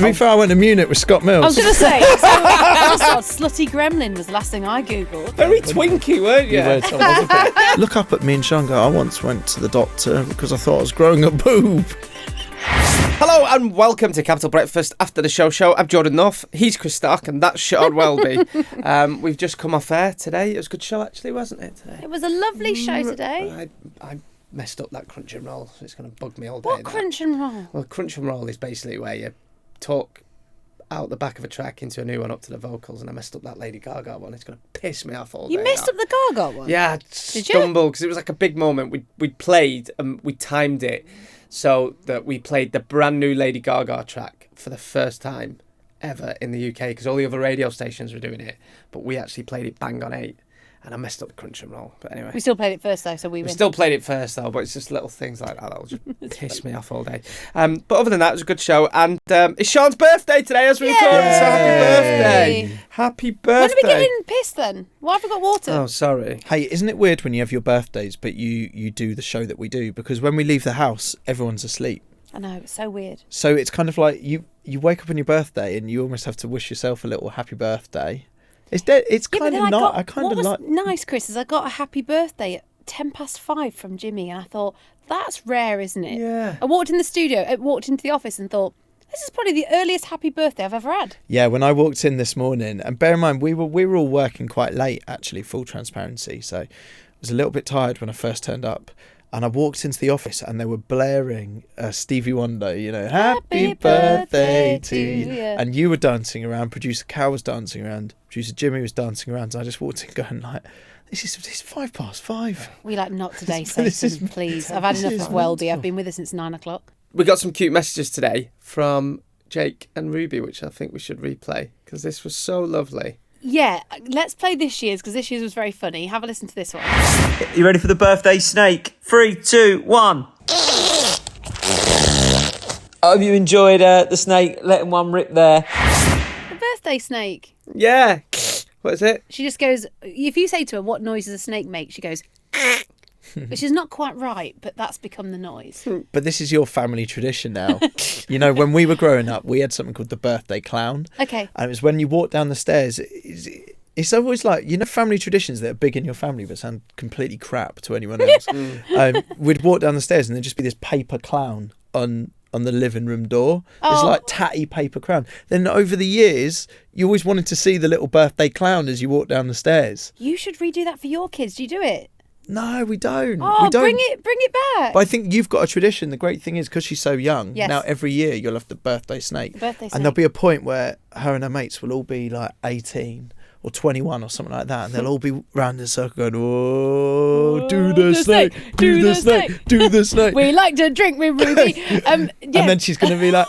To be fair, I went to Munich with Scott Mills. I was going to say, slutty gremlin was the last thing I googled. Very twinky, weren't you? Look up at me and Sean. I once went to the doctor because I thought I was growing a boob. Hello and welcome to Capital Breakfast After the Show. I'm Jordan North, he's Chris Stark, and that's Sian Welby. We've just come off air today. It was a good show, actually, wasn't it? Today? It was a lovely show today. I messed up that crunch and roll, so it's going to bug me all day. What crunch and roll? Well, crunch and roll is basically where you talk out the back of a track into a new one up to the vocals, and I messed up that Lady Gaga one. It's going to piss me off all day. You messed up the Gaga one? Yeah, I stumbled because it was like a big moment. We'd played and we timed it so that we played the brand new Lady Gaga track for the first time ever in the UK, because all the other radio stations were doing it, but we actually played it bang on 8. And I messed up the crunch and roll. But anyway. We still played it first, though, so we win. We still played it first, though, but it's just little things like that that'll just piss me off all day. But other than that, it was a good show. And it's Sean's birthday today as we record. So happy birthday. Happy birthday. When are we getting pissed, then? Why have we got water? Oh, sorry. Hey, isn't it weird when you have your birthdays, but you do the show that we do? Because when we leave the house, everyone's asleep. I know, it's so weird. So it's kind of like you wake up on your birthday and you almost have to wish yourself a little happy birthday. It's dead. It's kind of not. I kind of like. What was nice, Chris, is I got a happy birthday at 5:10 from Jimmy, and I thought, that's rare, isn't it? Yeah. I walked in the studio, I walked into the office and thought, this is probably the earliest happy birthday I've ever had. Yeah, when I walked in this morning, and bear in mind we were all working quite late, actually, full transparency. So I was a little bit tired when I first turned up. And I walked into the office and they were blaring Stevie Wonder, happy birthday to you. Yeah. And you were dancing around, producer Cal was dancing around, producer Jimmy was dancing around. And I just walked in going like, this is 5:05. We like, not today, Satan, please. I've had enough of Welby. I've been with her since 9 o'clock. We got some cute messages today from Jake and Ruby, which I think we should replay because this was so lovely. Yeah, let's play this year's because this year's was very funny. Have a listen to this one. You ready for the birthday snake? 3, 2, 1. I hope you enjoyed the snake letting one rip there. The birthday snake. Yeah. What is it? She just goes, if you say to her, what noise does a snake make? She goes, which is not quite right, but that's become the noise. But this is your family tradition now. When we were growing up, we had something called the birthday clown. Okay. And it was when you walk down the stairs, it's always like, family traditions that are big in your family but sound completely crap to anyone else. We'd walk down the stairs and there'd just be this paper clown on the living room door. It's like tatty paper clown. Then over the years, you always wanted to see the little birthday clown as you walk down the stairs. You should redo that for your kids. Do you do it? No, we don't. Oh, we don't. bring it back. But I think you've got a tradition. The great thing is, because she's so young, yes. now every year you'll have the birthday snake. Birthday snake. And there'll be a point where her and her mates will all be like 18 or 21 or something like that. And they'll all be round in a circle going, oh, do the snake, do the snake, do the snake. We like to drink with Ruby. Yeah. And then she's going to be like...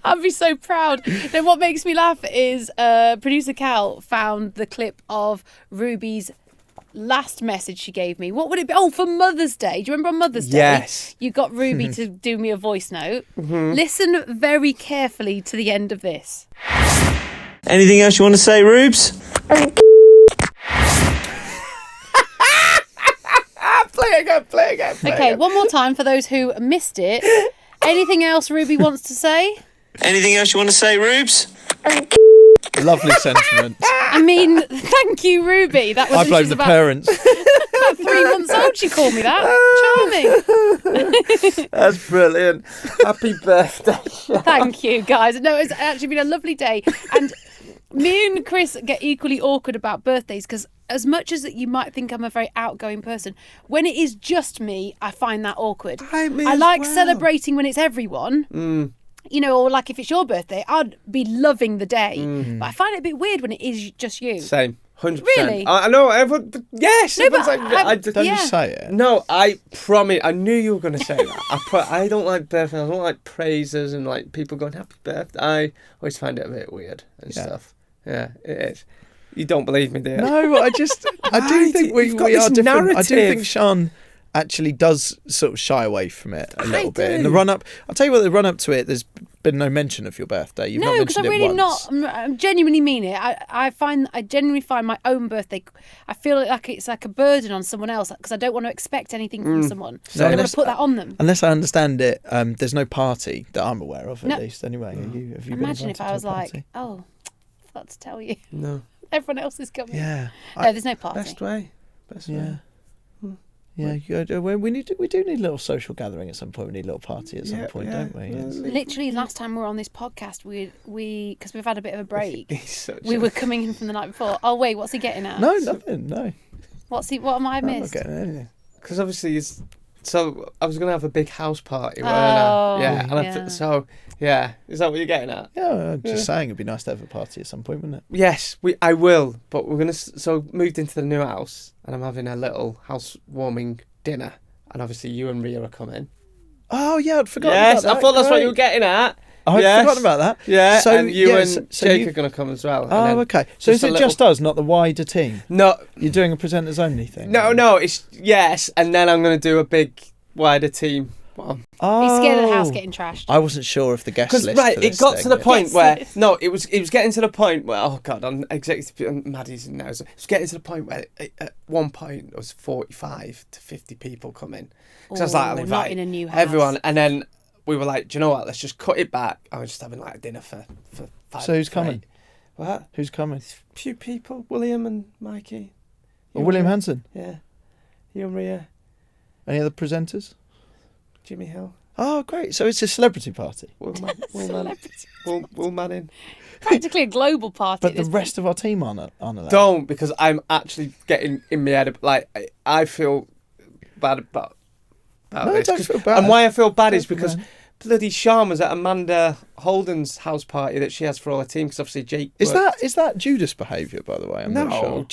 I'd be so proud. Then what makes me laugh is producer Cal found the clip of Ruby's last message she gave me. What would it be? Oh, for Mother's Day. Do you remember on Mother's Day? Yes. You got Ruby to do me a voice note. Listen very carefully to the end of this. Anything else you want to say, Rubes? Play again. Okay, one more time for those who missed it. Anything else Ruby wants to say? Anything else you want to say, Rubes? Lovely sentiment. I mean, thank you, Ruby. That was I blame the parents. 3 months old, she called me that. Charming. That's brilliant. Happy birthday. Thank you, guys. No, it's actually been a lovely day. And me and Chris get equally awkward about birthdays because as much as you might think I'm a very outgoing person, when it is just me, I find that awkward. I like celebrating when it's everyone. Or like if it's your birthday, I'd be loving the day. But I find it a bit weird when it is just you. Same. 100%. Really? I know. Everyone, yes. No, but Don't you say it? No, I promise. I knew you were going to say that. I don't like birthdays. I don't like praises and like people going happy birthday. I always find it a bit weird and stuff. Yeah, it is. You don't believe me, do you? No, I do think we are different. Narrative. I do think Sean actually does sort of shy away from it a little bit. In the run up, I'll tell you what, the run up to it, there's been no mention of your birthday. You've No, not because mentioned I'm it really once. not. I genuinely mean it. I genuinely find my own birthday. I feel like it's like a burden on someone else because I don't want to expect anything from someone. So I don't want unless- to put that on them. Unless I understand it, there's no party that I'm aware of, at No. least. Anyway, have you been Imagine invited if I to a was like, party? oh, I forgot to tell you. No. Everyone else is coming. Yeah. No, there's no party. Best way. Best way. Yeah. Yeah, we do need a little social gathering at some point. We need a little party at some point, don't we? It's- Literally, last time we were on this podcast, we because we've had a bit of a break. He's such We a- were coming in from the night before. Oh wait, what's he getting at? No, nothing. No, What am I I'm not missed? getting anything. Because obviously, so I was going to have a big house party, weren't Oh, I? Yeah. And yeah. so, yeah. Is that what you're getting at? Yeah, I'm just saying it'd be nice to have a party at some point, wouldn't it? Yes, I will. But we're going to... So, moved into the new house, and I'm having a little housewarming dinner. And obviously, you and Ria are coming. Oh yeah, I'd forgotten Yes, about that. I thought that's what Great. you were getting at. I'd Yes. forgotten about that. Yeah, So, and you yeah, and so Jake you- are going to come as well. and Oh, then okay. So is just a it little- just us, not the wider team? No, You're doing a presenters only thing? no, it's... Yes, and then I'm going to do a big, wider team one. Oh, He's scared of the house getting trashed. I wasn't sure of the guest Because list. right, for it this got thing, to the yeah. point Yes, where yes. no, it was getting to the point where on executive and Maddie's in there. So it was getting to the point where at one point there was 45 to 50 people coming. Because I was like, I'll Ooh, invite not in a new house. everyone, and then we were like, do you know what? Let's just cut it back. I was just having like a dinner for 5. So who's for coming? 8. What? Who's coming? Few people, William and Mikey. Oh, William Hanson. Yeah, you and Ria, Any other presenters? Jimmy Hill, Oh, great. So it's a celebrity party. Will Manning. Practically a global party. But at the this rest of our team aren't that. Don't, because I'm actually getting in my head. Like I feel bad about No, this. don't feel bad. And why I feel bad is Don't feel because bad. bloody Sean was at Amanda Holden's house party that she has for all her team. Because obviously Jake. Is that Judas behaviour, by the way? I'm no? not sure.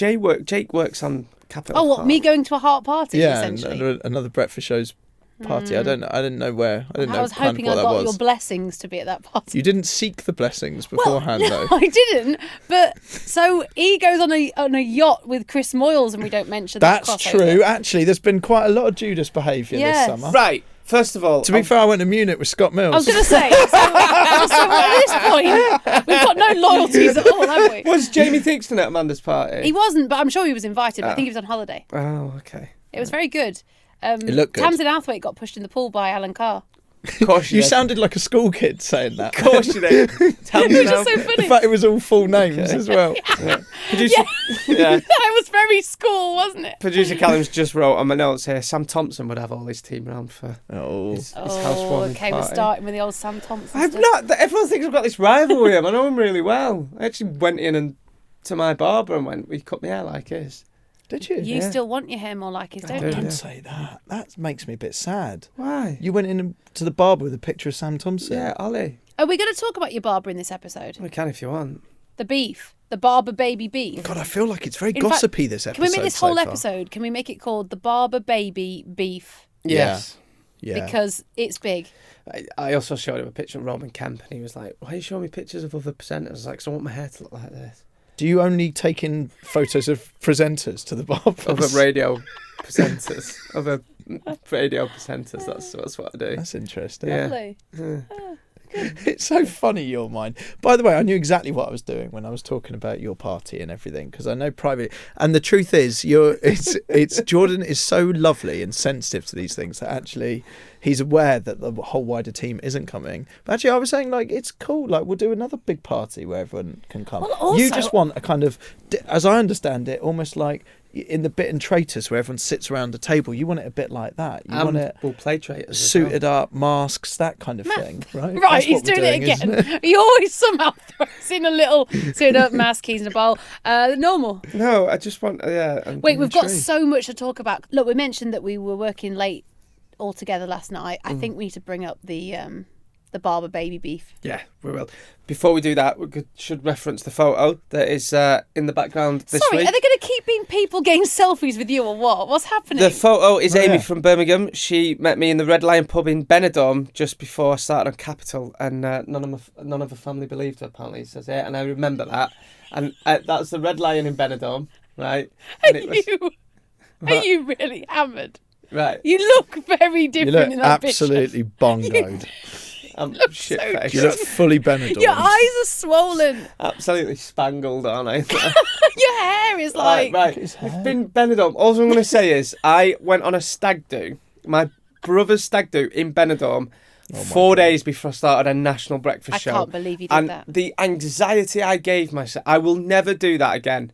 Jake works on Capitol. Oh, what? Park. Me going to a heart party? Yeah, and essentially. another breakfast shows party. I didn't know where. I didn't know I was kind hoping of I what got that your was. blessings to be at that party. You didn't seek the blessings beforehand, no, though. I didn't. But so he goes on a yacht with Chris Moyles, and we don't mention That's that crossover. true. Actually, there's been quite a lot of Judas behaviour Yes. this summer. Right. First of all, To be fair, I went to Munich with Scott Mills. I was going to say. So at this point, we've got no loyalties at all, have we? was Jamie Theakston at Amanda's party? He wasn't, but I'm sure he was invited. But I think he was on holiday. Oh, okay. It was very good. It looked good. Tamsin Outhwaite got pushed in the pool by Alan Carr. Of course You did. sounded like a school kid saying that. Of course you did. Tell me It was now. just so The funny. fact it was all full names as well. Producer, yeah. That was very school, wasn't it? Producer Callum's just wrote on my notes here. Sam Thompson would have all his team around for Oh. his Oh, housewarming okay, we're party. starting with the old Sam Thompson I've stuff. not. Everyone thinks I've got this rivalry with him. I know him really well. I actually went in and to my barber and went, "We cut my hair like his." Did you? You Yeah. still want your hair more like his, don't do, you? Don't yeah. say that. That makes me a bit sad. Why? You went in to the barber with a picture of Sam Thompson. Yeah, Ollie. Are we going to talk about your barber in this episode? We can if you want. The beef. The Barber Baby Beef. God, I feel like it's very In fact, gossipy, this episode. Can we make this so whole far. episode, can we make it called The Barber Baby Beef? Yes. Yeah. Because it's big. I also showed him a picture of Roman Kemp, and he was like, "Why are you showing me pictures of other presenters?" I was like, "'Cause I want my hair to look like this." Do you only take in photos of presenters to the barbers? Other radio presenters. Other radio presenters. That's what I do. That's interesting. Yeah. Lovely. It's so funny, your mind. By the way, I knew exactly what I was doing when I was talking about your party and everything, because I know privately. And the truth is, it's Jordan is so lovely and sensitive to these things that actually he's aware that the whole wider team isn't coming. But actually, I was saying, like, it's cool. Like, we'll do another big party where everyone can come. Well, also- you just want a kind of, as I understand it, almost like in the Bit and Traitors where everyone sits around a table. You want it a bit like that. You want it we'll play traitors. as suited up, masks, that kind of thing, right? Right, That's he's what we're doing it isn't again. He always somehow throws in a little suit up, mask, keys in a bowl. Normal. well. No, I just want. Yeah. I'm Wait, we've got intrigued. so much to talk about. Look, we mentioned that we were working late all together last night. I think we need to bring up the Barber Baby Beef. Yeah, we will. Before we do that, should reference the photo that is in the background this Sorry, week. are they going to keep being people getting selfies with you or what? What's happening? The photo is Oh, Amy yeah. from Birmingham. She met me in the Red Lion pub in Benidorm just before I started on Capitol, and none of her family believed her. Apparently, it says it, and I remember that. And that's the Red Lion in Benidorm, right? And it was, Are you really hammered? right. You look very You different look in that picture. absolutely bongoed. I'm shit so faced. You look fully Benidorm. Your eyes are swollen. Absolutely spangled, aren't I? Your hair is like... Right. his hair. We've been Benidorm. All I'm going to say is I went on a stag do, my brother's stag do in Benidorm, 4 days before I started a national breakfast show. I can't believe you did and that. the anxiety I gave myself, I will never do that again.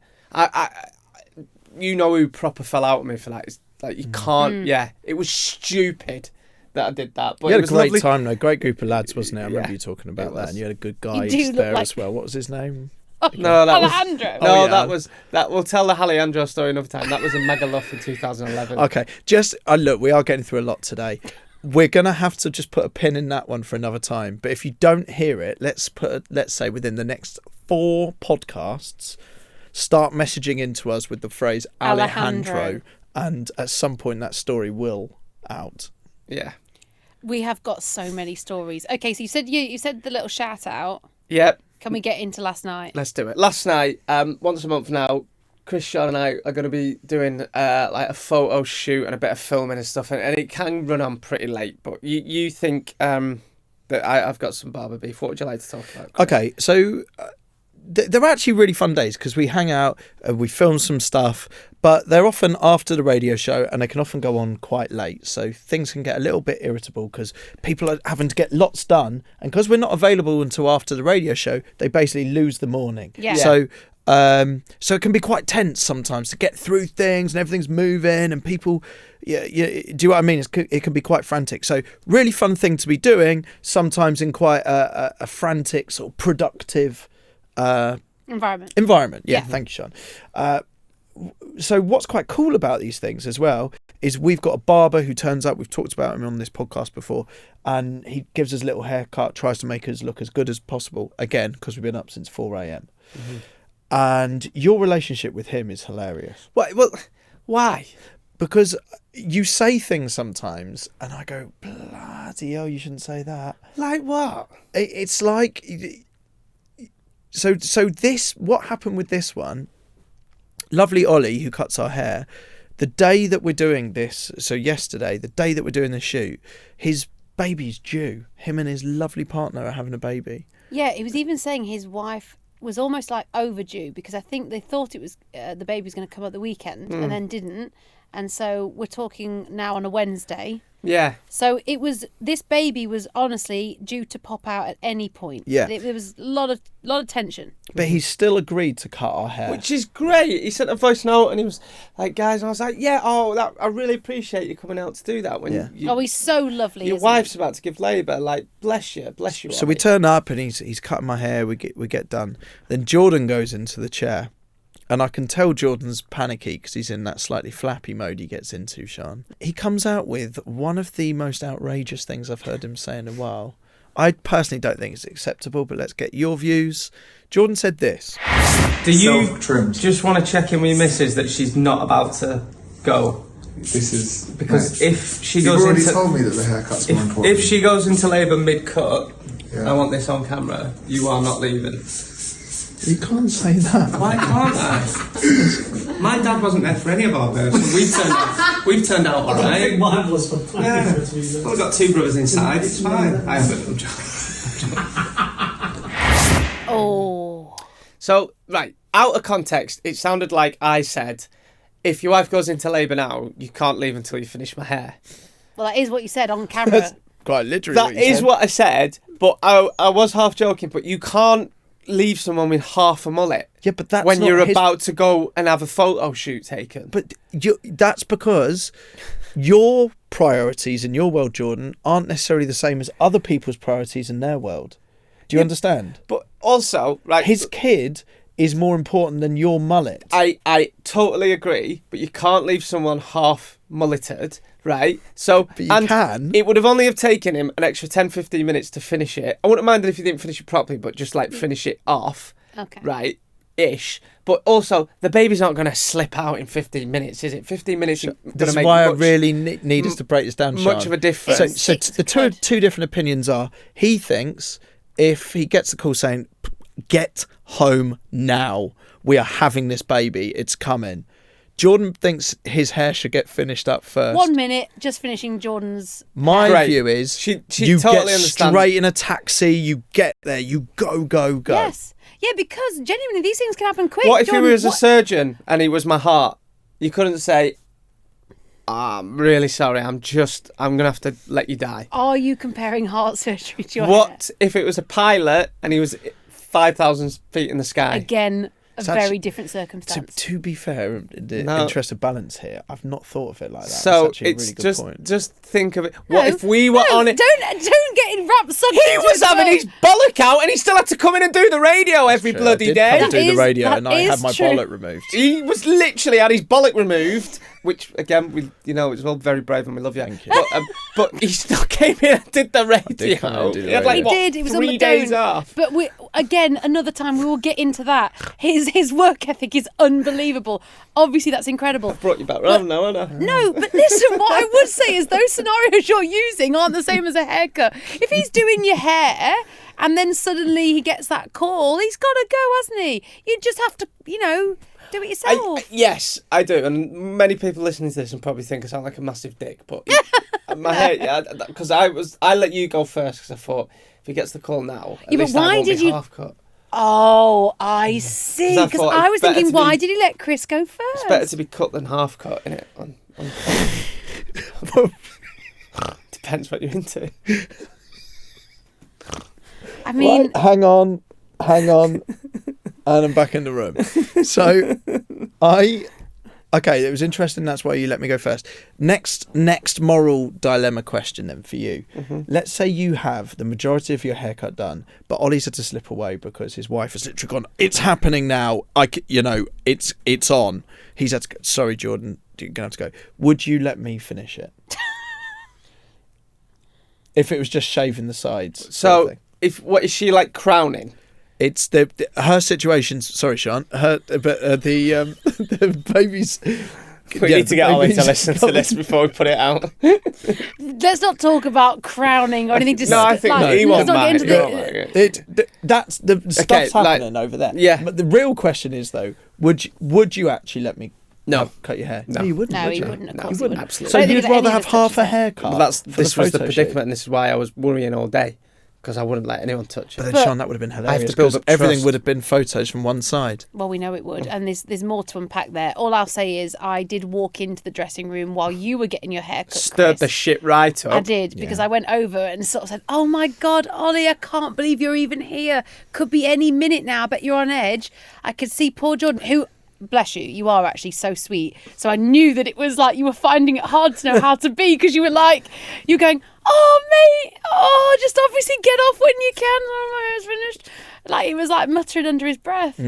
You know who proper fell out with me for that. It's like, you can't, it was stupid that I did that. But You had it a was great lovely. time, though. Great group of lads, wasn't it? I remember Yeah, you talking about it that, was. and you had a good You guy do look there like- as well. What was his name? No, that was Alejandro. No, Oh, yeah. that we'll tell the Alejandro story another time. That was in Magaluf in 2011. Okay, just look, we are getting through a lot today. We're gonna have to just put a pin in that one for another time. But if you don't hear it, let's say within the next 4 podcasts, start messaging into us with the phrase Alejandro, and at some point that story will out. Yeah. We have got so many stories. Okay, so you said the little shout out. Yep. Can we get into last night? Let's do it. Last night, once a month now, Chris, Sean and I are going to be doing like a photo shoot and a bit of filming and stuff, and it can run on pretty late. But you think that I've got some Barber beef. What would you like to talk about, Chris? Okay, so they're actually really fun days because we hang out, we film some stuff, but they're often after the radio show and they can often go on quite late. So things can get a little bit irritable because people are having to get lots done. And because we're not available until after the radio show, they basically lose the morning. Yeah. So it can be quite tense sometimes to get through things and everything's moving and people, do you know what I mean? It can be quite frantic. So really fun thing to be doing, sometimes in quite a frantic sort of productive Environment. Yeah, thank you, Sean. So what's quite cool about these things as well is we've got a barber who turns up. We've talked about him on this podcast before, and he gives us a little haircut, tries to make us look as good as possible, again because we've been up since 4 a.m. Mm-hmm. And your relationship with him is hilarious. Well, why? Because you say things sometimes and I go, bloody hell, you shouldn't say that. Like what? It's like, so this, what happened with this one, lovely Ollie, who cuts our hair, the day that we're doing this, so yesterday, the day that we're doing the shoot, his baby's due. Him and his lovely partner are having a baby. Yeah, he was even saying his wife was almost like overdue because I think they thought it was the baby was going to come at the weekend and then didn't. And so we're talking now on a Wednesday. Yeah. So this baby was honestly due to pop out at any point. Yeah. There was a lot of tension. But he still agreed to cut our hair. Which is great. He sent a voice note and he was like, guys, and I was like, yeah, I really appreciate you coming out to do that. When He's so lovely. your isn't wife's about to give labour. Like, bless you. So we turn up and he's cutting my hair. We get done. Then Jordan goes into the chair. And I can tell Jordan's panicky because he's in that slightly flappy mode he gets into, Sean. He comes out with one of the most outrageous things I've heard him say in a while. I personally don't think it's acceptable, but let's get your views. Jordan said this. Do you just want to check in with your missus that she's not about to go? This is... Because mate, if she you've goes already into... told me that the haircut's more important. If she goes into labour mid-cut, Yeah. I want this on camera, you are not leaving. You can't say that. Why can't I? My dad wasn't there for any of our births. We've turned out all right. I think mine was for Yeah. We've got 2 brothers inside. It's fine. I haven't. I'm joking. Oh. So, right, out of context, it sounded like I said, if your wife goes into labour now, you can't leave until you finish my hair. Well, that is what you said on camera. Quite literally. That is what I said, but I was half joking, but you can't leave someone with half a mullet. Yeah, but that's when not you're his... about to go and have a photo shoot taken. But that's because your priorities in your world, Jordan, aren't necessarily the same as other people's priorities in their world. Do you understand? But also, right, his kid is more important than your mullet. I totally agree, but you can't leave someone half mulleted, right? So, but you can. It would have only have taken him an extra 10-15 minutes to finish it. I wouldn't mind it if he didn't finish it properly, but just like finish it off, Okay. right? Ish. But also, the baby's not going to slip out in 15 minutes, is it? 15 minutes is going This to is make why much, I really need us to break this down, much Sean. of a difference. So the two different opinions are, he thinks if he gets the call saying, get home now, we are having this baby, it's coming. Jordan thinks his hair should get finished up first. 1 minute, just finishing Jordan's. My Great. view is She you totally get understands. straight in a taxi, you get there, you go. Yes. Yeah, because genuinely these things can happen quick. What if Jordan, he was a surgeon and he was my heart? You couldn't say, I'm really sorry, I'm going to have to let you die. Are you comparing heart surgery to your What hair? if it was a pilot and he was 5,000 feet in the sky? Again, a It's very actually- different circumstance. To be fair, in the No. interest of balance here, I've not thought of it like that. So That's actually it's a really good just point. just think of it. What if we were on it? Don't get in wrapped sucked He into was it, having Will. his bollock out and he still had to come in and do the radio every True, bloody I did day. come That do the is- radio that and I had is my true. bollock removed. He was literally had his bollock removed, which again, it's all very brave and we love you. Thank you. But he still came in and did the radio. did come in and do the He had like radio. what, He did. It was on 3 the days dome. off. But again, another time we will get into that. His work ethic is unbelievable. Obviously, that's incredible. Brought you back round now, haven't I? No, but listen, what I would say is those scenarios you're using aren't the same as a haircut. If he's doing your hair and then suddenly he gets that call, he's got to go, hasn't he? You just have to, do it yourself. Yes, I do, and many people listening to this and probably think I sound like a massive dick, but my hair, because I let you go first because I thought if he gets the call now, at Yeah, but least I why won't did be you- half cut. Oh, I see. 'Cause I Because thought I it's was better thinking, to why be- did he let Chris go first? It's better to be cut than half cut, innit? Depends what you're into. I mean, Right, hang on, and I'm back in the room. So, okay, it was interesting. That's why you let me go first. Next moral dilemma question then for you. Mm-hmm. Let's say you have the majority of your haircut done, but Ollie's had to slip away because his wife has literally gone, it's happening now. It's on. He's had to go, sorry, Jordan, you're going to have to go. Would you let me finish it? If it was just shaving the sides. sort of So, thing. what is she like crowning? It's her situation's. Sorry, Sean. The baby's. We need to get Ollie to listen to this before we put it out. let's not talk about crowning or anything. No, I think he let's won't not get mind. into He won't mind the. it. That's the stuff's happening over there. Yeah. But the real question is though, would you actually let me? No. Cut your hair. No. You wouldn't. No, would he you? wouldn't. Of No, course, he he wouldn't. absolutely. So I don't you'd think rather any have of us half touches a it. haircut. Well, this was the photo shoot? predicament, and this is why I was worrying all day, because I wouldn't let anyone touch But it. then, Sean, that would have been have hilarious. to build 'cause up everything trust. would have been photos from one side. Well, we know it would, and there's more to unpack there. All I'll say is I did walk into the dressing room while you were getting your hair cut. Stirred the Chris. shit right up. I did, because I went over and sort of said, "Oh my God, Ollie, I can't believe you're even here. Could be any minute now. I bet you're on edge." I could see poor Jordan, who, bless you are actually so sweet. So I knew that it was like you were finding it hard to know how to be, because you were going, "Oh mate, just obviously get off when you can. Oh, my hair's finished." Like he was like muttering under his breath.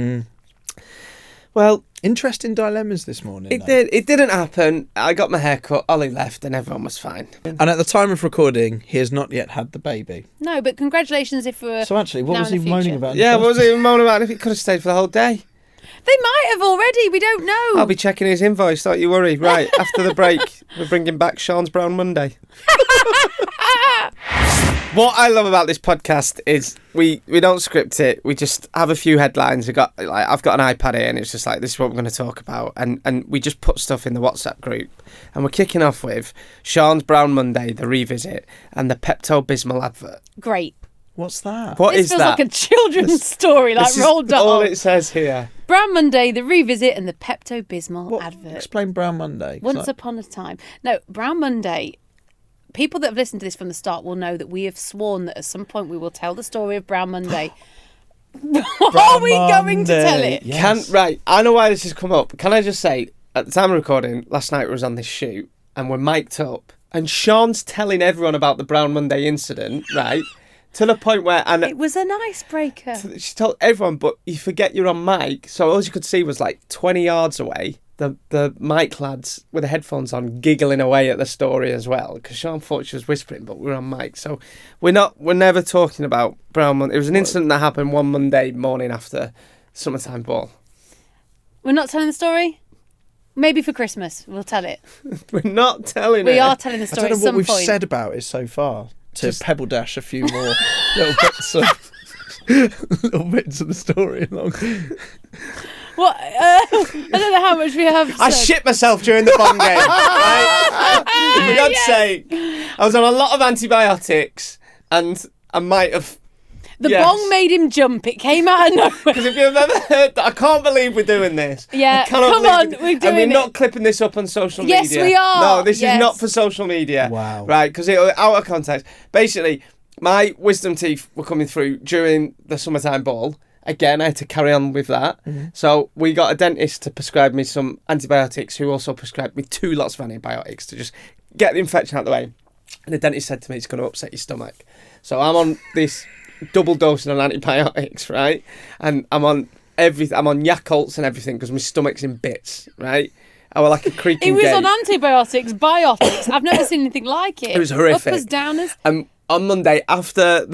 Well, Interesting dilemmas this morning. it though. did. It didn't happen. I got my hair cut. Ollie left, and everyone was fine. And at the time of recording, he has not yet had the baby. No, but congratulations if we're. So actually, what now was in he the moaning future. about? in the Yeah, first what was he even moaning about? If he could have stayed for the whole day, They might have already. We don't know. I'll be checking his invoice. Don't you worry. Right after the break, we're bringing back Sean's Brown Monday. What I love about this podcast is we don't script it. We just have a few headlines. I've got an iPad here, and it's just like, this is what we're going to talk about, and we just put stuff in the WhatsApp group. And we're kicking off with Sean's Brown Monday, the revisit, and the Pepto-bismol advert. Great. What's that? What This is feels that? like a children's story, like This is Roald all Dahl. it says here. Brown Monday, the revisit, and the Pepto-bismol What? advert. Explain Brown Monday. 'cause Once I- upon a time. No, Brown Monday. People that have listened to this from the start will know that we have sworn that at some point we will tell the story of Brown Monday. Are we going to tell Monday. it? Yes. Right, I know why this has come up. Can I just say, at the time of recording, last night we was on this shoot, and we're mic'd up, and Sean's telling everyone about the Brown Monday incident, right? To the point where, and It was an icebreaker. she told everyone, but you forget you're on mic, so all you could see was like 20 yards away, the mic lads with the headphones on giggling away at the story as well, because Sean thought she was whispering, but we're on mic, so we're never talking about Brown Monday. It was an incident that happened one Monday morning after summertime ball. We're not telling the story? Maybe for Christmas we'll tell it. We're not telling We it. are telling the I story don't at know what some we've point. said about it so far. To pebble dash a few more little bits of the story along. What? I don't know how much we have. I said. shit myself during the Bong game. Right? For God's sake. I was on a lot of antibiotics and I might have... The bong made him jump. It came out of nowhere. Because if you've ever heard that, I can't believe we're doing this. Yeah, I cannot come believe on, it. we're doing And we're it. not clipping this up on social media. Yes, we are. No, this Yes. is not for social media. Wow. Right, because it out of context. Basically, my wisdom teeth were coming through during the summertime ball. Again, I had to carry on with that. Mm-hmm. So we got a dentist to prescribe me some antibiotics, who also prescribed me 2 lots of antibiotics to just get the infection out of the way. And the dentist said to me, it's going to upset your stomach. So I'm on this double dosing on antibiotics, right? And I'm on everything. I'm on Yakults and everything because my stomach's in bits, right? I was like a creaking He was gate. on antibiotics, biotics. I've never seen anything like it. It was horrific. Uppers, downers. On Monday, after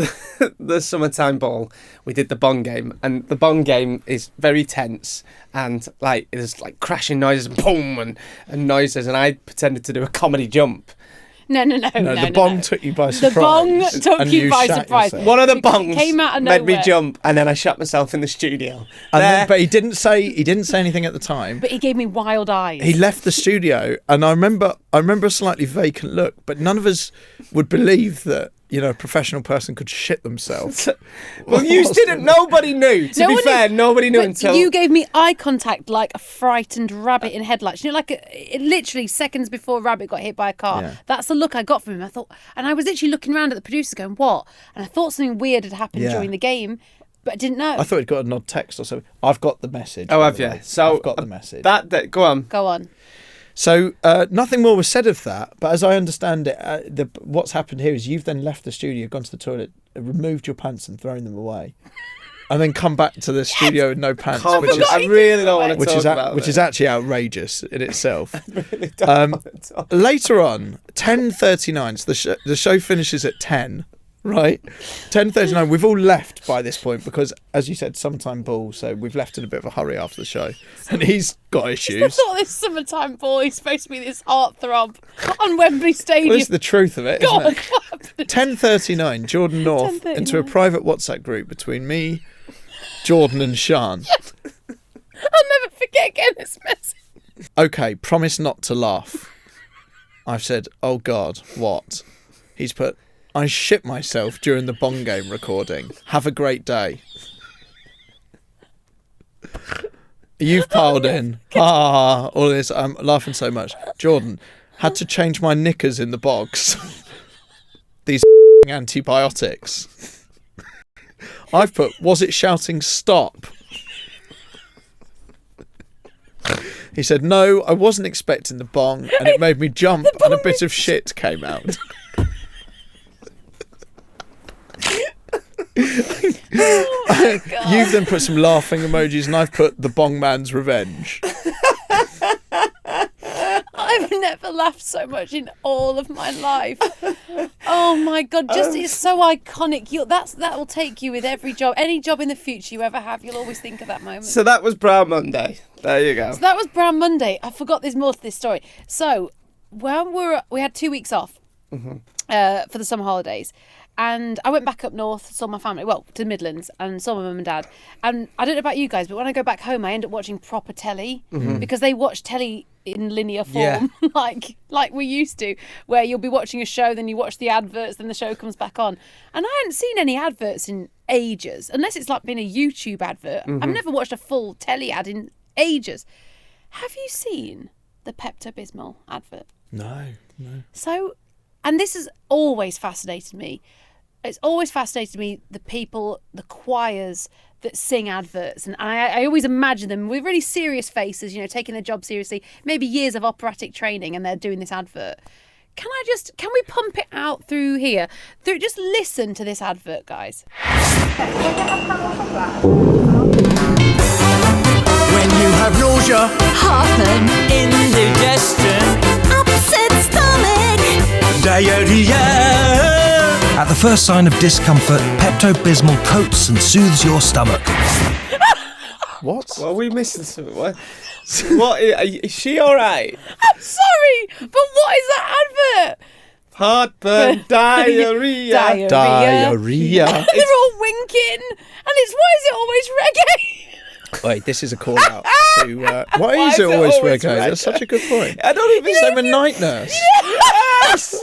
the summertime ball, we did the Bong game, and the Bong game is very tense, and like there's like crashing noises and boom and noises, and I pretended to do a comedy jump. No. The bong took you by surprise. The bong took and you by shat surprise. yourself. One of the It bongs came out of made me nowhere. jump, and then I shot myself in the studio. But he didn't say anything at the time. But he gave me wild eyes. He left the studio, and I remember a slightly vacant look. But none of us would believe that a professional person could shit themselves. Well, you didn't. Nobody knew. To be fair, nobody knew but until you gave me eye contact like a frightened rabbit in headlights. Literally seconds before a rabbit got hit by a car. Yeah. That's the look I got from him. I thought, and I was literally looking around at the producers going, "What?" And I thought something weird had happened Yeah. during the game, but I didn't know. I thought he'd got a nod text or something. I've got the message. Oh, by have the you? way. So I've got the message. Go on. Go on. So nothing more was said of that, but as I understand it, what's happened here is you've then left the studio, gone to the toilet, removed your pants and thrown them away, and then come back to the studio with no pants, I really don't want to talk about which it. is actually outrageous in itself. Really don't want to talk. Later on, 10:39, so the show finishes at 10. Right, 10:39. We've all left by this point because, as you said, summertime ball. So we've left in a bit of a hurry after the show, and he's got I issues. thought this summertime ball is supposed to be this heartthrob on Wembley Stadium. Well, this is the truth of it, Go isn't on, it? what happened? 10:39. Jordan North 10:39. into a private WhatsApp group between me, Jordan, and Sian. I'll never forget getting this message. Okay, promise not to laugh. I've said, oh God, what? He's put, I shit myself during the Bong game recording. Have a great day. You've piled in. All this. I'm laughing so much. Jordan, had to change my knickers in the box. These antibiotics. I've put, was it shouting stop? He said, no, I wasn't expecting the bong, and it made me jump, and a bit of shit came out. Oh my God. You've then put some laughing emojis, and I've put the Bong Man's revenge. I've never laughed so much in all of my life. Oh my God, it's so iconic. That will take you with every job. Any job in the future you ever have, you'll always think of that moment. So that was Brown Monday. There you go. So that was Brown Monday. I forgot there's more to this story. So when we had 2 weeks off for the summer holidays. And I went back up north, saw my family, to the Midlands, and saw my mum and dad. And I don't know about you guys, but when I go back home, I end up watching proper telly because they watch telly in linear form, like we used to, where you'll be watching a show, then you watch the adverts, then the show comes back on. And I hadn't seen any adverts in ages, unless it's like been a YouTube advert. I've never watched a full telly ad in ages. Have you seen the Pepto-bismol advert? No. So, and this has always fascinated me. It's always fascinated me, the people, the choirs that sing adverts. And I always imagine them with really serious faces, taking their job seriously, maybe years of operatic training, and they're doing this advert. Can we pump it out through here? Just listen to this advert, guys. When you have nausea, heartburn, indigestion, upset stomach, diarrhea. At the first sign of discomfort, Pepto-bismol coats and soothes your stomach. What? Well, we missing something. What? Is she all right? I'm sorry, but what is that advert? Heartburn, diarrhea. Diarrhea. They're all winking, and why is it always reggae? Wait, this is a call out to. Why is it always reggae? That's such a good point. I don't even Same with Night Nurse. Yes!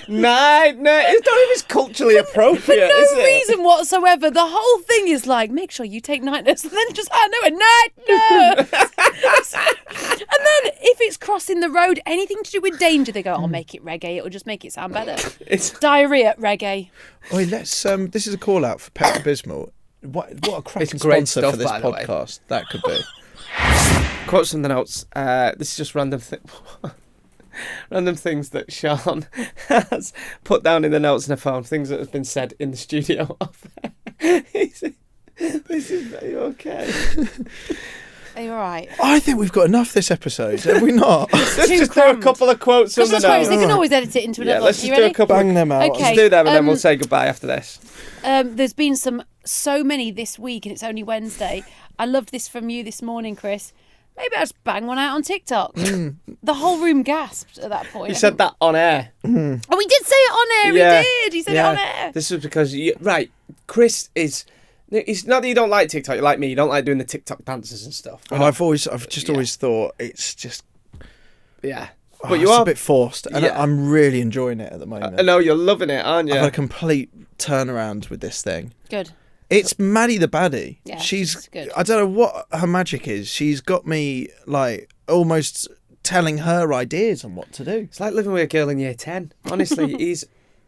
Night Nurse. It's not even culturally appropriate, For no is it? reason whatsoever. The whole thing is like, make sure you take night nurse, and then just, a night nurse. And then if it's crossing the road, anything to do with danger, they go, I'll make it reggae. It'll just make it sound better. It's Diarrhea, reggae. Oi, let's. This is a call out for Pepto-bismol. What a cracking It's great sponsor stuff, for this by the way. podcast. That could be. quotes from the notes. This is just random random things that Sean has put down in the notes in her phone. Things that have been said in the studio. This is very okay. Are you all right? I think we've got enough this episode, have we not? Let's too just do a crammed. couple of quotes from the Couple of quotes, notes. they can always edit it into another Yeah, let's one. just You do a ready? couple. Bang them out. Okay. Let's do them and then we'll um, say goodbye after this. There's been so many this week, and it's only Wednesday. I loved this from you this morning, Chris. Maybe I'll just bang one out on TikTok. The whole room gasped at that point. You said that on air. Oh, we did say it on air. Yeah. We did. He said it on air. This was because Chris is. It's not that you don't like TikTok. You like me. You don't like doing the TikTok dances and stuff. I've just always thought it's just. Yeah. Oh, But you it's are a bit forced, and Yeah. I'm really enjoying it at the moment. I know you're loving it, aren't you? I've had a complete turnaround with this thing. Good. It's Maddie the baddie. Yeah, she's it's good. I don't know what her magic is. She's got me like almost telling her ideas on what to do. It's like living with a girl in year 10. Honestly, he's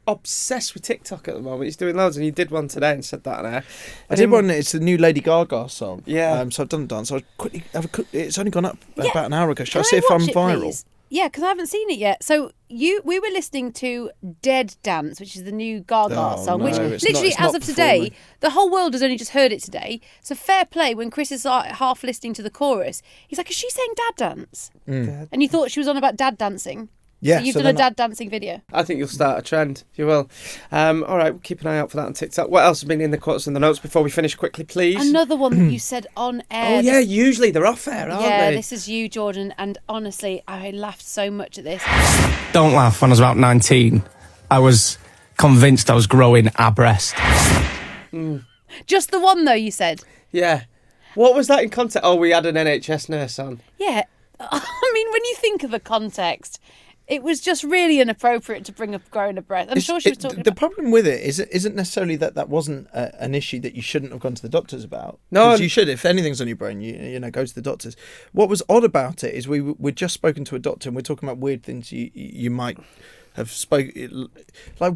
obsessed with TikTok at the moment. He's doing loads, and he did one today and said that on air. I did one. It's the new Lady Gaga song. Yeah. So I've done a dance. I quickly it's only gone up Yeah. about an hour ago. Shall I Can see if I'm watch it, viral? please? Yeah, because I haven't seen it yet. So we were listening to Dead Dance, which is the new Gaga Oh, song, no, which it's literally, not as of for today, me. the whole world has only just heard it today. So fair play when Chris is half listening to the chorus. He's like, is she saying dad dance? And you thought she was on about dad dancing. Yeah. So you've so done a then dad dancing video. I think you'll start a trend. You will. All right, we'll keep an eye out for that on TikTok. What else has been in the quotes and the notes before we finish quickly, please? Another one that you said on air. Oh, yeah, usually they're off air, aren't Yeah, they? this is you, Jordan. And honestly, I laughed so much at this. Don't laugh, when I was about 19, I was convinced I was growing a breast. Just the one, though, you said. Yeah. What was that in context? Oh, we had an NHS nurse on. Yeah. I mean, when you think of the context, it was just really inappropriate to bring up growing a breast. I'm sure she was talking The about... problem with it isn't necessarily that wasn't an issue that you shouldn't have gone to the doctors about. No. 'Cause you should. If anything's on your brain, you know, go to the doctors. What was odd about it is we'd just spoken to a doctor and we're talking about weird things you might have like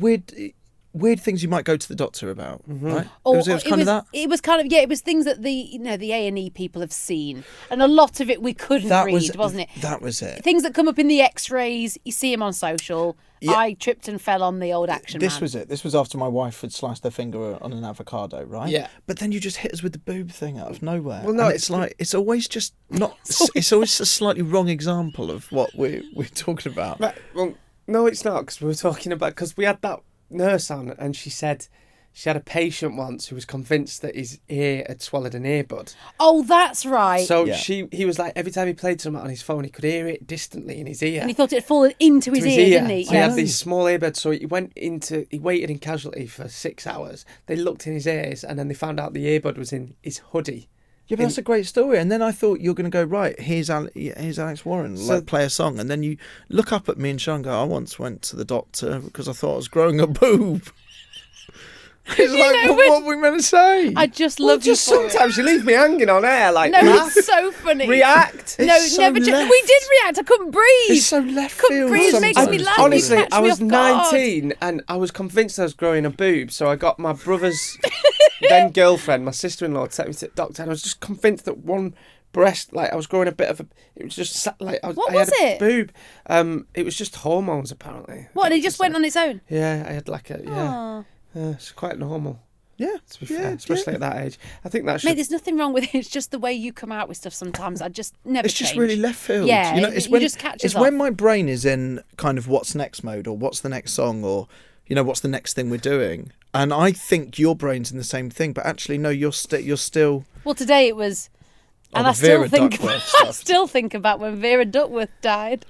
weird things you might go to the doctor about, right? Or it was kind of that. It was kind of, it was things that the A&E people have seen. And a lot of it we couldn't read, wasn't it? That was it. Things that come up in the x-rays, you see them on social. Yeah. I tripped and fell on the old Action This Man. was it. This was after my wife had sliced her finger on an avocado, right? Yeah. But then you just hit us with the boob thing out of nowhere. Well, no, and it's like it's always just not. It's always a slightly wrong example of what we're talking about. Right, well, no, it's not, because we were talking about... Because we had that nurse on, and she said she had a patient once who was convinced that his ear had swallowed an earbud. Oh, that's right. So Yeah. he was like, every time he played something on his phone, he could hear it distantly in his ear. And he thought it had fallen into his To ear, didn't he? So he Yeah. had these small earbuds, so he waited in casualty for 6 hours. They looked in his ears, and then they found out the earbud was in his hoodie. Yeah, but that's a great story. And then I thought you're going to go, right, here's Alex Warren, play a song. And then you look up at me and Sean and go, I once went to the doctor because I thought I was growing a boob. It's like, know, what were we meant to say? I just Well, love you just for it. sometimes you leave me hanging on air, like, No, laugh, it's so funny. react. No, It's so never. left. We did react. I couldn't breathe. It's so left Couldn't field breathe. It makes me sometimes. laugh. You Honestly, catch I me was off guard. 19 and I was convinced I was growing a boob, so I got my brother's then girlfriend, my sister-in-law, to take me to the doctor, and I was just convinced that one breast, like I was growing a bit of a, it was just like I What had was a it? boob. It was just hormones apparently. What? And it just went on its own. Yeah, I had like a Aw. it's quite normal. Yeah, To be fair, especially at that age, I think that should. Mate, there's nothing wrong with it. It's just the way you come out with stuff sometimes. I just never It's just change. really left field. Yeah, you know, it- it's you when just catch it's us when off. my brain is in kind of what's next mode, or what's the next song, or you know what's the next thing we're doing. And I think your brain's in the same thing, but actually no, you're still. Well, today it was, and the I still Vera think Duckworth I stuff. still think about when Vera Duckworth died.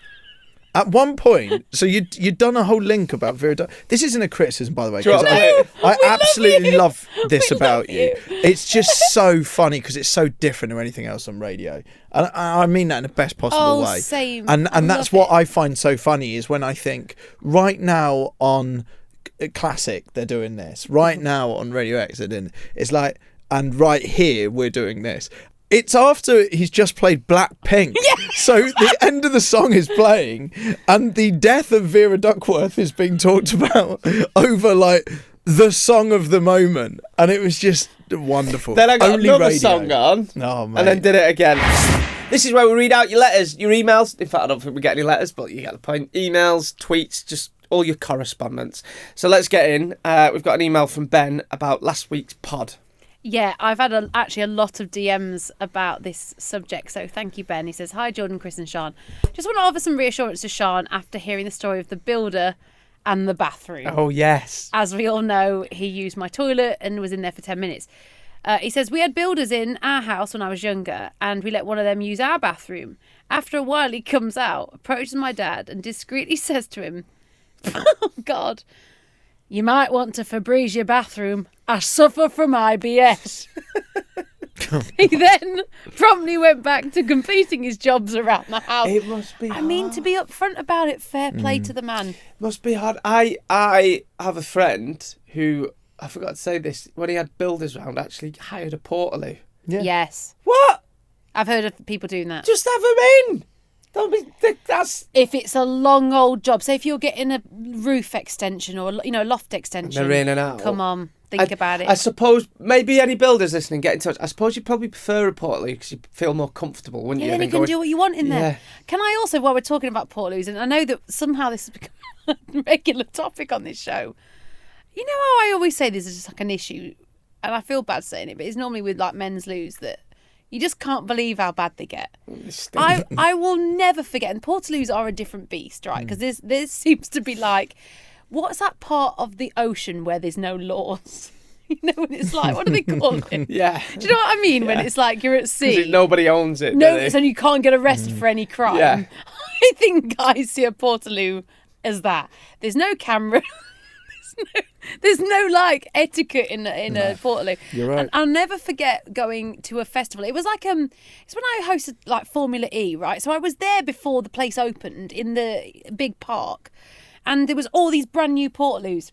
At one point, so you'd done a whole link about Vera. This isn't a criticism, by the way, Do you because know what I absolutely love this We about love you. you. It's just so funny because it's so different to anything else on radio, and I mean that in the best possible way. Same. And I that's love what it. I find so funny is when I think right now on Classic they're doing this, right now on Radio X they're doing. It's like, and right here we're doing this. It's after he's just played Blackpink. So the end of the song is playing and the death of Vera Duckworth is being talked about over like the song of the moment. And it was just wonderful. Then I got Only another radio. song on. Oh, mate. And then did it again. This is where we read out your letters, your emails. In fact, I don't think we get any letters, but you get the point. Emails, tweets, just all your correspondence. So let's get in. We've got an email from Ben about last week's pod. Yeah, I've had actually a lot of DMs about this subject, so thank you, Ben. He says, "Hi, Jordan, Chris and Sean. Just want to offer some reassurance to Sean after hearing the story of the builder and the bathroom. Oh, yes. As we all know, he used my toilet and was in there for 10 minutes. He says, we had builders in our house when I was younger and we let one of them use our bathroom. After a while, he comes out, approaches my dad and discreetly says to him, oh, God, you might want to Febreze your bathroom. I suffer from IBS. He then promptly went back to completing his jobs around the house. It must be hard. I mean, to be upfront about it, fair play to the man. Must be hard. I have a friend who, I forgot to say this, when he had builders round, actually hired a portaloo. Yeah. Yes. What? I've heard of people doing that. Just have them in. Don't be. That's. If it's a long old job, say if you're getting a roof extension or a loft extension, They're in and out. Come on, think about it. I suppose maybe any builders listening, get in touch. I suppose you probably prefer a portaloo because you feel more comfortable, wouldn't yeah, you? then than you can going- do what you want in there. Yeah. Can I also, while we're talking about portaloos, and I know that somehow this has become a regular topic on this show. You know how I always say this is just like an issue, and I feel bad saying it, but it's normally with like men's loos that you just can't believe how bad they get. I will never forget, and portaloos are a different beast, right? Because there seems to be like, what's that part of the ocean where there's no laws? You know, when it's like, what do they call it? Yeah. Do you know what I mean? When it's like you're at sea. Nobody owns it. No, do they? so you can't get arrested for any crime. Yeah. I think guys see a portaloo as that. There's no camera. There's no like etiquette in a portaloo. You're right. And I'll never forget going to a festival. It was like it's when I hosted like Formula E, right? So I was there before the place opened in the big park, and there was all these brand new portaloos,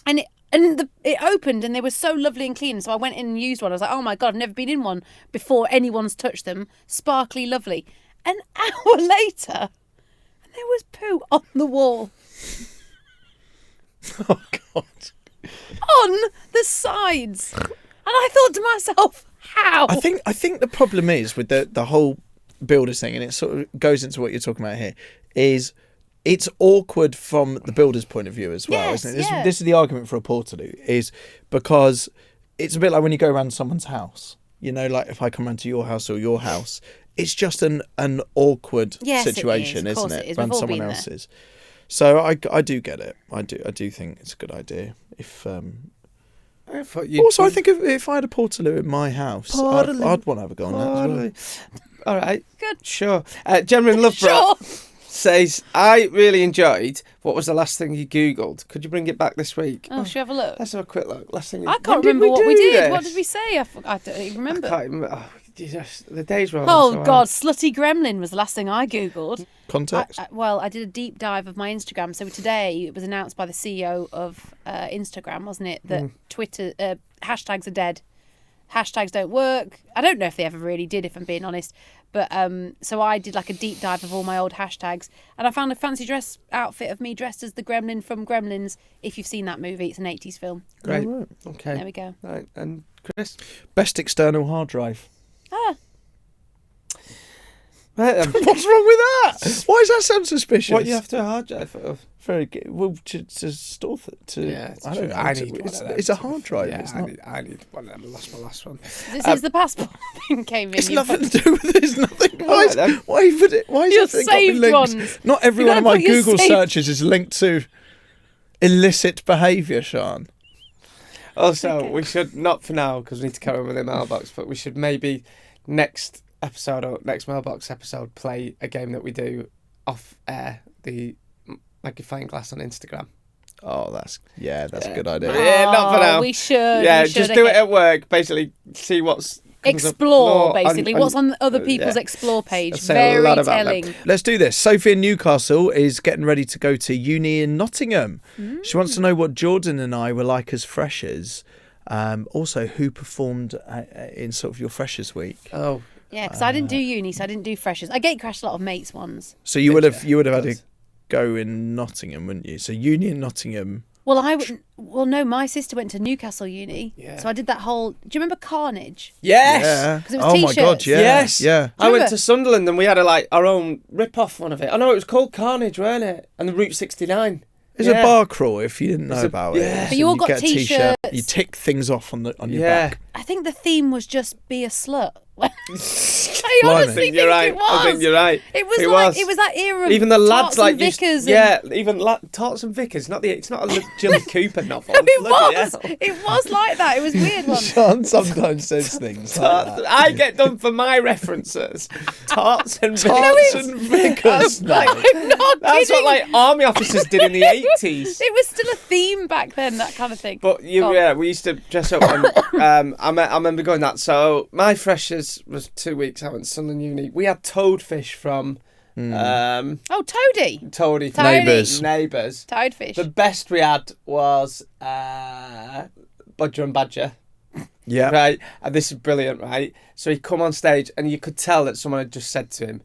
and it opened and they were so lovely and clean. So I went in and used one. I was like, oh my God, I've never been in one before anyone's touched them. Sparkly, lovely. An hour later, and there was poo on the wall. Oh, God. On the sides. And I thought to myself, how? I think the problem is with the whole builders thing, and it sort of goes into what you're talking about here, is it's awkward from the builder's point of view as well, Yes, isn't it? yeah. This is the argument for a portaloo, is because it's a bit like when you go around someone's house. You know, like if I come round to your house or your house, it's just an awkward Yes, it is. situation, Of course isn't it it? is. Around We've all someone been there. else's. So I do get it. I do think it's a good idea. If I thought you'd also I be- think if I had a portaloo in my house, I'd want to have a go on that as well. All right. Good. Sure. Gemma Loughborough says, I really enjoyed. What was the last thing you Googled? Could you bring it back this week? Oh, should we have a look? Let's have a quick look. Last thing. I can't remember what we did. What did we say? I don't even remember. I can't remember. Oh, Jesus, the days were. Oh, God, slutty gremlin was the last thing I Googled. Context. I did a deep dive of my Instagram. So today it was announced by the CEO of Instagram, wasn't it, that Twitter hashtags are dead. Hashtags don't work. I don't know if they ever really did, if I'm being honest. But so I did like a deep dive of all my old hashtags, and I found a fancy dress outfit of me dressed as the Gremlin from Gremlins. If you've seen that movie, it's an 80s film. Great. All right. Okay. There we go. Right. And Chris. Best external hard drive. Right, What's wrong with that? Why does that sound suspicious? what you have to hard drive of? Very good. Well, to store Yeah, it's I true. don't know. I need one It's, of them. it's a hard drive. Yeah, it's I not. need one of them. I lost my last one. This is the passport thing came in. It's You nothing put- to do with it. It's nothing. Why is, then. why would it? Why is Your everything got to be saved linked? ones. Not every You one of gotta my put your Google saved- searches is linked to illicit behaviour, Sean. Also, we should, not for now, because we need to carry on with the mailbox, but we should maybe next episode or next mailbox episode play a game that we do off air the magnifying glass on Instagram. Oh, that's a good idea. Yeah, not for now. We should. Yeah, we should, just do it okay. at work. Basically, see what's Explore, basically. What's on other people's explore page. Very telling. Let's do this. Sophie in Newcastle is getting ready to go to uni in Nottingham. She wants to know what Jordan and I were like as freshers. Also, who performed in sort of your freshers week? Oh, Yeah, because I didn't do uni, so I didn't do freshers. I gate crashed a lot of mates ones. So you would have had to go in Nottingham, wouldn't you? So uni in Nottingham. Well, I wouldn't. Well, no, my sister went to Newcastle Uni, Yeah. so I did that whole. Do you remember Carnage? yes. Yeah. 'Cause it was Oh my god, t-shirts. yeah. Yes. Yeah. I went remember? to Sunderland and we had our own rip-off one of it. I know it was called Carnage, weren't it? And the Route 69. It's a bar crawl if you didn't know about yeah. it. But you all And got get a t-shirt, t-shirts. you tick things off on your Yeah. back. I think the theme was just be a slut. I Blimey. honestly I think think you're right. it was. I think you're right. It was It like was. it was that era of Even the lads Tarts like and used- Vickers. yeah, even Tarts and Vickers. It's not a Jilly Cooper novel. It Bloody was. hell. It was like that. It was weird one. Sean sometimes says things like Tarts, that. I get done for my references. Tarts and Tarts Vickers. and Vickers. No. I'm not That's kidding. what army officers did in the 80s. It was still a theme back then, that kind of thing. But we used to dress up. And, I remember going that. So my freshers was 2 weeks. I went to Sunderland Uni. We had toadfish from Oh, Toady. Toady from Neighbours. Neighbours. Toadfish. The best we had was Budger and Badger. Yeah. Right, and this is brilliant, right? So he'd come on stage, and you could tell that someone had just said to him,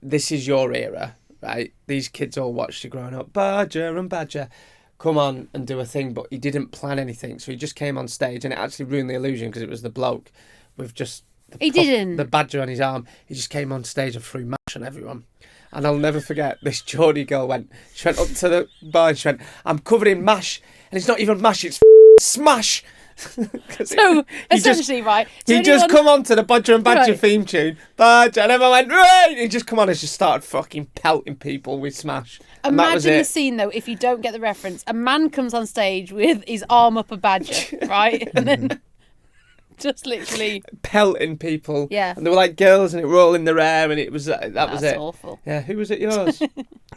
"This is your era, right? These kids all watched you growing up. Badger and Badger, come on and do a thing." But he didn't plan anything, so he just came on stage, and it actually ruined the illusion because it was the bloke with just the badger on his arm. He just came on stage and threw mash on everyone. And I'll never forget, this Geordie girl went up to the bar and she went, "I'm covered in mash, and it's not even mash, it's smash." So essentially, right? He just come on to the Badger and Badger Right. theme tune, Badger, and everyone went, right! He just come on and just started fucking pelting people with smash. And that was Imagine the it. scene though, if you don't get the reference. A man comes on stage with his arm up a badger, right? And then just literally Pelting people. Yeah. And they were like girls and it were all in their hair and it was that was That's it. awful. Yeah, who was it yours?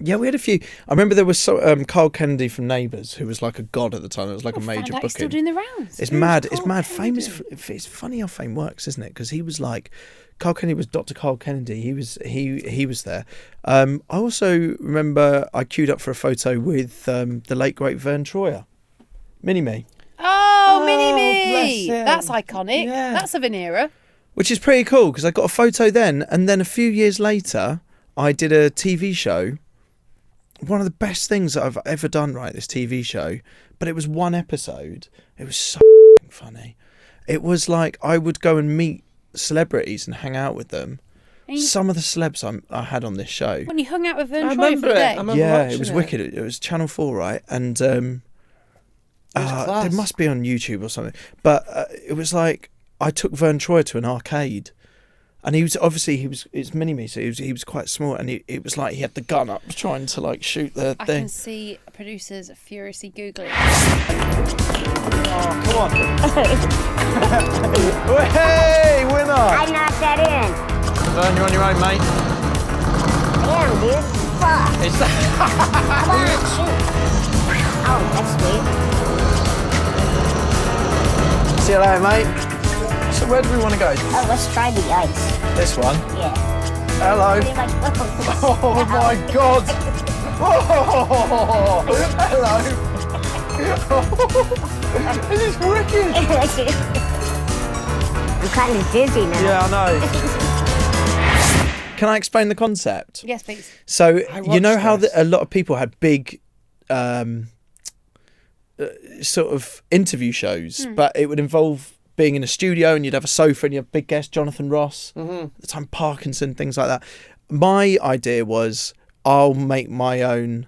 Yeah, we had a few. I remember there was Carl Kennedy from Neighbours, who was like a god at the time. It was like a major He's still booking. doing the rounds. It's mad. It's mad. Fame is. It's funny how fame works, isn't it? Because he was like, Carl Kennedy was Dr. Carl Kennedy. He was there. I also remember I queued up for a photo with the late great Vern Troyer, Mini Me, Oh, Mini bless Me. him. That's iconic. Yeah. That's of an era. which is pretty cool because I got a photo then, and then a few years later, I did a TV show. One of the best things that I've ever done, right? This TV show, but it was one episode. It was so funny. It was like I would go and meet celebrities and hang out with them. Some of the celebs I had on this show. When you hung out with Vern I Troyer remember for a it. day. I remember Yeah, watching it was wicked. It was Channel 4, right? And was class. it must be on YouTube or something. But it was like I took Vern Troyer to an arcade, and he was it's Mini Me, so he was quite small, and it was like he had the gun up trying to like shoot the I thing. can see producers furiously googling. Oh, come on! Hey, winner! I knocked that in. Vern, you're on your own, mate. Damn, dude. Fuck. It's Come on, shoot. Oh, that's sweet. See you later, mate. So where do we want to go? Oh, let's try the ice. This one. Yeah. Hello. You're like, whoa. Oh my God! Oh, hello. This is wicked. I'm kind of dizzy now. Yeah, I know. Can I explain the concept? Yes, please. So you know watched how this. a lot of people had big sort of interview shows, but it would involve being in a studio and you'd have a sofa and you have big guest Jonathan Ross, at the time Parkinson, things like that. My idea was I'll make my own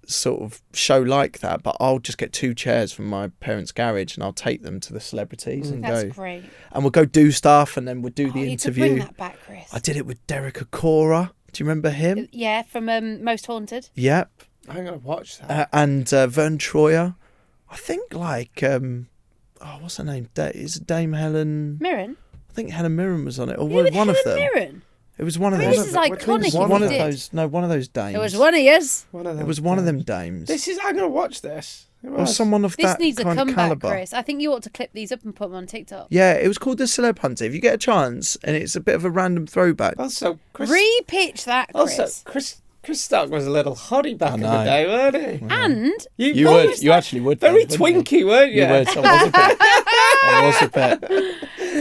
sort of show like that, but I'll just get 2 chairs from my parents' garage and I'll take them to the celebrities and That's go. great. And we'll go do stuff and then we'll do Oh, the you could interview. bring that back, Chris. I did it with Derek Acora. Do you remember him? Yeah, from Most Haunted. Yep. I'm going to watch that. And Vern Troyer. I think like, what's her name? Is it Dame Helen? Mirren. I think Helen Mirren was on it, or Who with one of Helen them. Mirren? It was one of I mean, those. this is iconic. One if of you did. those. No, one of those dames. It was one of yours. It was one of them dames. I'm going to watch this. Or someone of This that needs a kind of comeback, caliber. Chris. I think you ought to clip these up and put them on TikTok. Yeah, it was called the Celeb Hunter. If you get a chance, and it's a bit of a random throwback. Also, Chris. Repitch that, Chris. Also, Chris Stark was a little hottie back in the day, weren't he? And You would. You actually would. Very then, wouldn't twinky, weren't you? You would. I was a bit.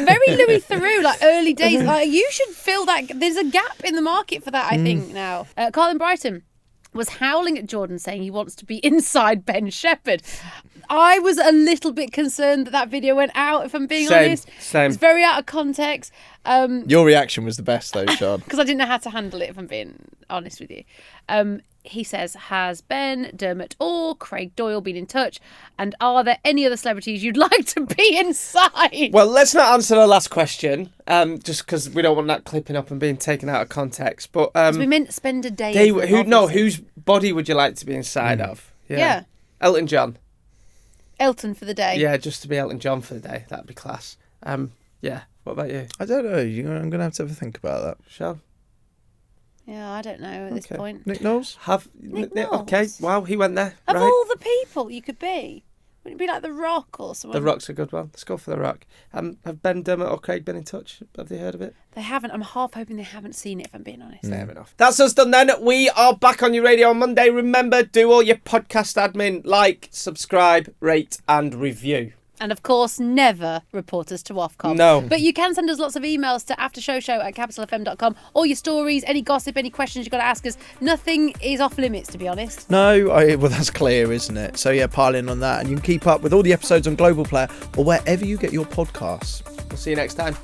very Louis Theroux, like early days. Like you should fill that. There's a gap in the market for that, I think, now. Carlin Brighton was howling at Jordan, saying he wants to be inside Ben Shepherd. I was a little bit concerned that video went out, if I'm being honest. Same. It's very out of context. Your reaction was the best, though, Sean. Because I didn't know how to handle it, if I'm being honest with you. He says, has Ben, Dermot or Craig Doyle been in touch? And are there any other celebrities you'd like to be inside? Well, let's not answer the last question, just because we don't want that clipping up and being taken out of context. But we meant to spend a day. Whose body would you like to be inside of? Yeah. Elton John. Elton for the day. Yeah, just to be Elton John for the day. That'd be class. Yeah. What about you? I don't know. I'm going to have to think about that. Sean? Yeah, I don't know at this point. Nick Knowles? Nick Knowles? Okay, wow, he went there. Of right. all the people you could be, wouldn't it be like The Rock or someone? The Rock's a good one. Let's go for The Rock. Have Ben, Dermot or Craig been in touch? Have they heard of it? They haven't. I'm half hoping they haven't seen it, if I'm being honest. Fair enough. That's us done then. We are back on your radio on Monday. Remember, do all your podcast admin, like, subscribe, rate and review. And of course, never report us to Ofcom. No. But you can send us lots of emails to aftershowshow@capitalfm.com. All your stories, any gossip, any questions you've got to ask us. Nothing is off limits, to be honest. No, well, that's clear, isn't it? So, yeah, pile in on that. And you can keep up with all the episodes on Global Player or wherever you get your podcasts. We'll see you next time.